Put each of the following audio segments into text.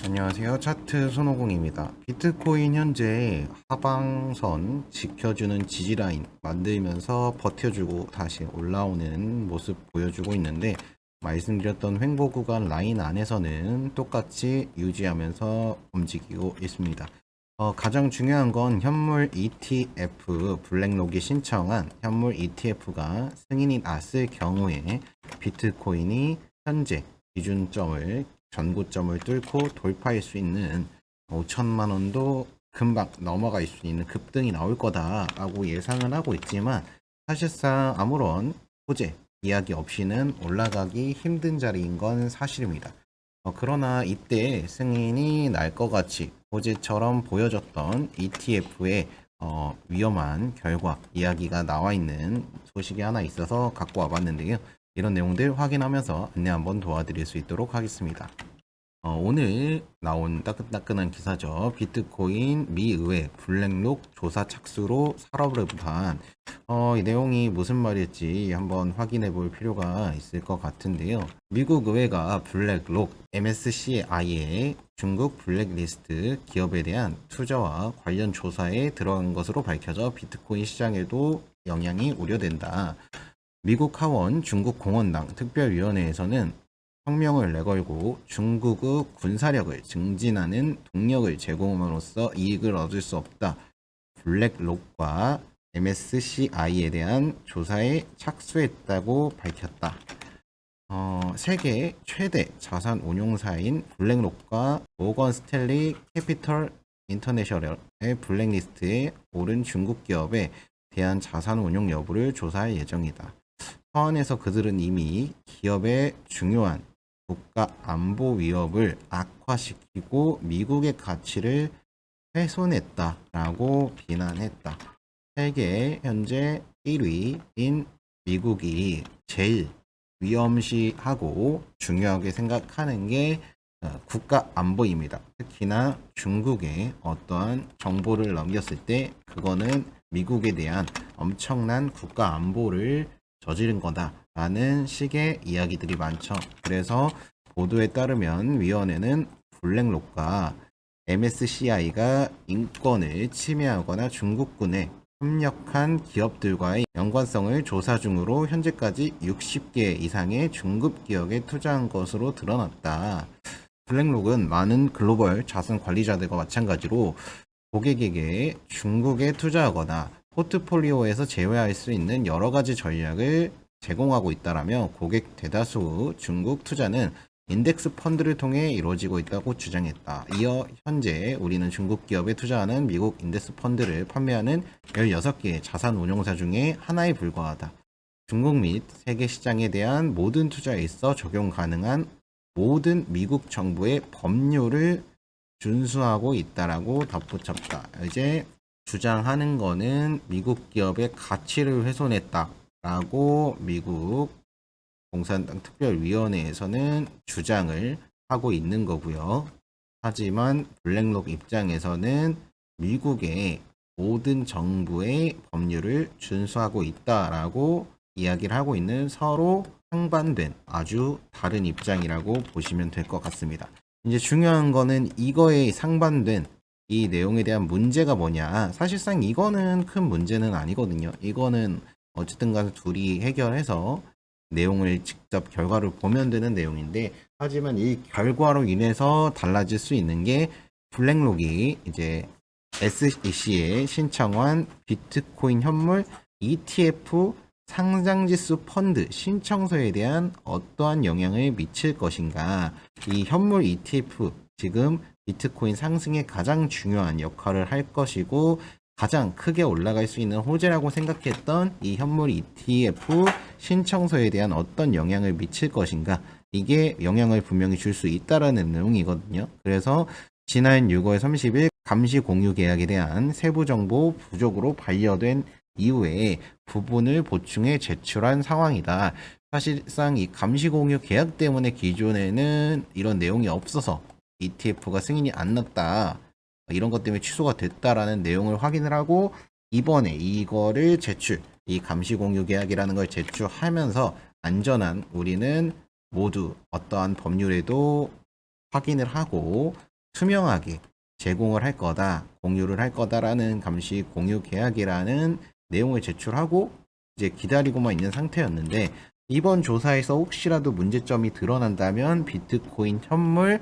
안녕하세요. 차트 손오공입니다. 비트코인 현재 하방선 지켜주는 지지라인 만들면서 버텨주고 다시 올라오는 모습 보여주고 있는데, 말씀드렸던 횡보 구간 라인 안에서는 똑같이 유지하면서 움직이고 있습니다. 가장 중요한 건 현물 ETF 블랙록이 신청한 현물 ETF가 승인이 났을 경우에 비트코인이 현재 기준점을 전고점을 뚫고 돌파할 수 있는 5천만 원도 금방 넘어갈 수 있는 급등이 나올 거다라고 예상을 하고 있지만, 사실상 아무런 호재 이야기 없이는 올라가기 힘든 자리인 건 사실입니다. 그러나 이때 승인이 날 것 같이 호재처럼 보여졌던 ETF의 위험한 결과 이야기가 나와 있는 소식이 하나 있어서 갖고 와봤는데요. 이런 내용들 확인하면서 안내 한번 도와드릴 수 있도록 하겠습니다. 오늘 나온 따끈따끈한 기사죠. 비트코인 미 의회 블랙록 조사 착수로 살아버려 부판. 이 내용이 무슨 말일지 한번 확인해 볼 필요가 있을 것 같은데요. 미국 의회가 블랙록 MSCI의 중국 블랙리스트 기업에 대한 투자와 관련 조사에 들어간 것으로 밝혀져 비트코인 시장에도 영향이 우려된다. 미국 하원 중국 공원당 특별위원회에서는 혁명을 내걸고 중국의 군사력을 증진하는 동력을 제공함으로써 이익을 얻을 수 없다. 블랙록과 MSCI에 대한 조사에 착수했다고 밝혔다. 세계 최대 자산 운용사인 블랙록과 모건 스탠리 캐피털 인터내셔널의 블랙리스트에 오른 중국 기업에 대한 자산 운용 여부를 조사할 예정이다. 서한에서 그들은 이미 기업의 중요한 국가 안보 위협을 악화시키고 미국의 가치를 훼손했다라고 비난했다. 세계 현재 1위인 미국이 제일 위험시하고 중요하게 생각하는 게 국가 안보입니다. 특히나 중국에 어떠한 정보를 넘겼을 때 그거는 미국에 대한 엄청난 국가 안보를 저지른 거다라는 식의 이야기들이 많죠. 그래서 보도에 따르면 위원회는 블랙록과 MSCI가 인권을 침해하거나 중국군에 협력한 기업들과의 연관성을 조사 중으로 현재까지 60개 이상의 중급 기업에 투자한 것으로 드러났다. 블랙록은 많은 글로벌 자산 관리자들과 마찬가지로 고객에게 중국에 투자하거나 포트폴리오에서 제외할 수 있는 여러 가지 전략을 제공하고 있다라며, 고객 대다수 중국 투자는 인덱스 펀드를 통해 이루어지고 있다고 주장했다. 이어 현재 우리는 중국 기업에 투자하는 미국 인덱스 펀드를 판매하는 16개의 자산 운용사 중에 하나에 불과하다. 중국 및 세계 시장에 대한 모든 투자에 있어 적용 가능한 모든 미국 정부의 법률을 준수하고 있다라고 덧붙였다. 이제 주장하는 거는 미국 기업의 가치를 훼손했다라고 미국 공산당 특별위원회에서는 주장을 하고 있는 거고요. 하지만 블랙록 입장에서는 미국의 모든 정부의 법률을 준수하고 있다라고 이야기를 하고 있는, 서로 상반된 아주 다른 입장이라고 보시면 될 것 같습니다. 이제 중요한 거는 이거에 상반된 이 내용에 대한 문제가 뭐냐. 사실상 이거는 큰 문제는 아니거든요. 이거는 어쨌든 간에 둘이 해결해서 내용을 직접 결과를 보면 되는 내용인데, 하지만 이 결과로 인해서 달라질 수 있는 게 블랙록이 이제 SEC에 신청한 비트코인 현물 ETF 상장지수 펀드 신청서에 대한 어떠한 영향을 미칠 것인가. 이 현물 ETF 지금 비트코인 상승에 가장 중요한 역할을 할 것이고, 가장 크게 올라갈 수 있는 호재라고 생각했던 이 현물 ETF 신청서에 대한 어떤 영향을 미칠 것인가, 이게 영향을 분명히 줄 수 있다라는 내용이거든요. 그래서 지난 6월 30일 감시 공유 계약에 대한 세부 정보 부족으로 반려된 이후에 부분을 보충해 제출한 상황이다. 사실상 이 감시 공유 계약 때문에 기존에는 이런 내용이 없어서 ETF가 승인이 안 났다, 이런 것 때문에 취소가 됐다라는 내용을 확인을 하고, 이번에 이거를 이 감시 공유 계약이라는 걸 제출하면서 안전한, 우리는 모두 어떠한 법률에도 확인을 하고 투명하게 제공을 할 거다, 공유를 할 거다라는 감시 공유 계약이라는 내용을 제출하고 이제 기다리고만 있는 상태였는데, 이번 조사에서 혹시라도 문제점이 드러난다면 비트코인 현물에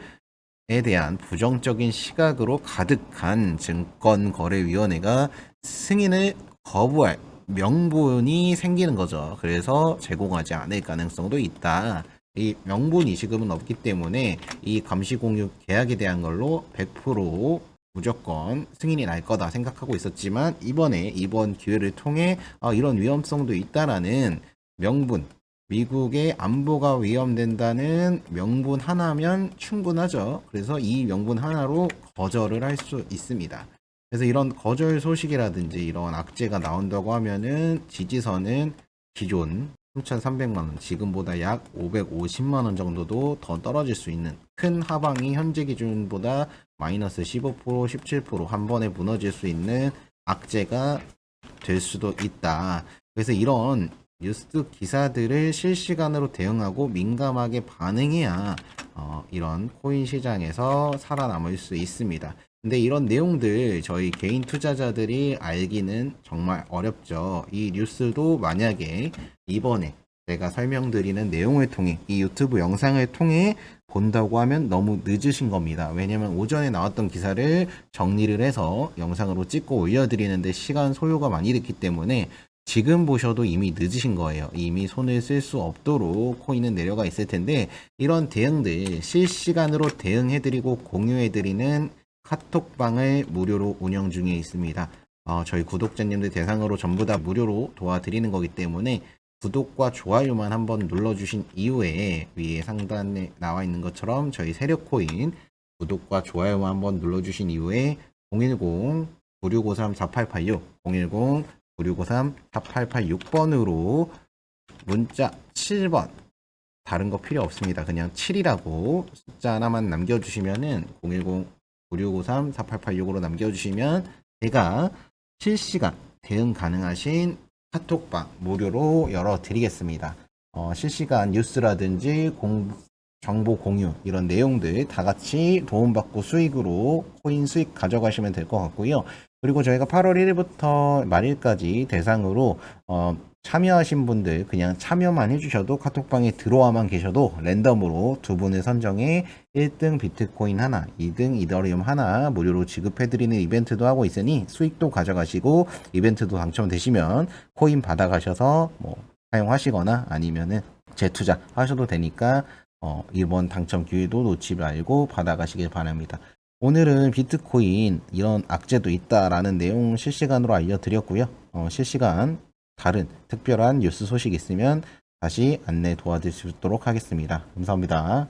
대한 부정적인 시각으로 가득한 증권거래위원회가 승인을 거부할 명분이 생기는 거죠. 그래서 제공하지 않을 가능성도 있다. 이 명분 이시금은 없기 때문에 이 감시 공유 계약에 대한 걸로 100% 무조건 승인이 날 거다 생각하고 있었지만, 이번 기회를 통해 이런 위험성도 있다라는 명분, 미국의 안보가 위험된다는 명분 하나면 충분하죠. 그래서 이 명분 하나로 거절을 할 수 있습니다. 그래서 이런 거절 소식이라든지 이런 악재가 나온다고 하면은 지지선은 기존 3,300만 원, 지금보다 약 550만 원 정도도 더 떨어질 수 있는 큰 하방이 현재 기준보다 마이너스 15%, 17% 한 번에 무너질 수 있는 악재가 될 수도 있다. 그래서 이런 뉴스 기사들을 실시간으로 대응하고 민감하게 반응해야 이런 코인 시장에서 살아남을 수 있습니다. 근데 이런 내용들 저희 개인 투자자들이 알기는 정말 어렵죠. 이 뉴스도 만약에 이번에 제가 설명드리는 내용을 통해, 이 유튜브 영상을 통해 본다고 하면 너무 늦으신 겁니다. 왜냐면 오전에 나왔던 기사를 정리를 해서 영상으로 찍고 올려드리는데 시간 소요가 많이 됐기 때문에 지금 보셔도 이미 늦으신 거예요. 이미 손을 쓸 수 없도록 코인은 내려가 있을 텐데, 이런 대응들 실시간으로 대응해드리고 공유해드리는 카톡방을 무료로 운영 중에 있습니다. 저희 구독자님들 대상으로 전부 다 무료로 도와드리는 거기 때문에 구독과 좋아요만 한번 눌러주신 이후에 위에 상단에 나와 있는 것처럼 저희 세력코인 구독과 좋아요만 한번 눌러주신 이후에 010-9653-4886 010-9653-4886번으로 문자 7번, 다른 거 필요 없습니다. 그냥 7이라고 숫자 하나만 남겨주시면은 010-9653-4886으로 남겨주시면 제가 실시간 대응 가능하신 카톡방 무료로 열어드리겠습니다. 실시간 뉴스라든지 정보 공유 이런 내용들 다 같이 도움받고 수익으로 코인 수익 가져가시면 될 것 같고요. 그리고 저희가 8월 1일부터 말일까지 대상으로 참여하신 분들 그냥 참여만 해주셔도, 카톡방에 들어와만 계셔도 랜덤으로 두 분을 선정해 1등 비트코인 하나, 2등 이더리움 하나 무료로 지급해드리는 이벤트도 하고 있으니 수익도 가져가시고 이벤트도 당첨되시면 코인 받아가셔서 뭐 사용하시거나 아니면은 재투자 하셔도 되니까 이번 당첨 기회도 놓치지 말고 받아가시길 바랍니다. 오늘은 비트코인 이런 악재도 있다라는 내용 실시간으로 알려드렸고요. 실시간 다른 특별한 뉴스 소식 있으면 다시 안내 도와드릴 수 있도록 하겠습니다. 감사합니다.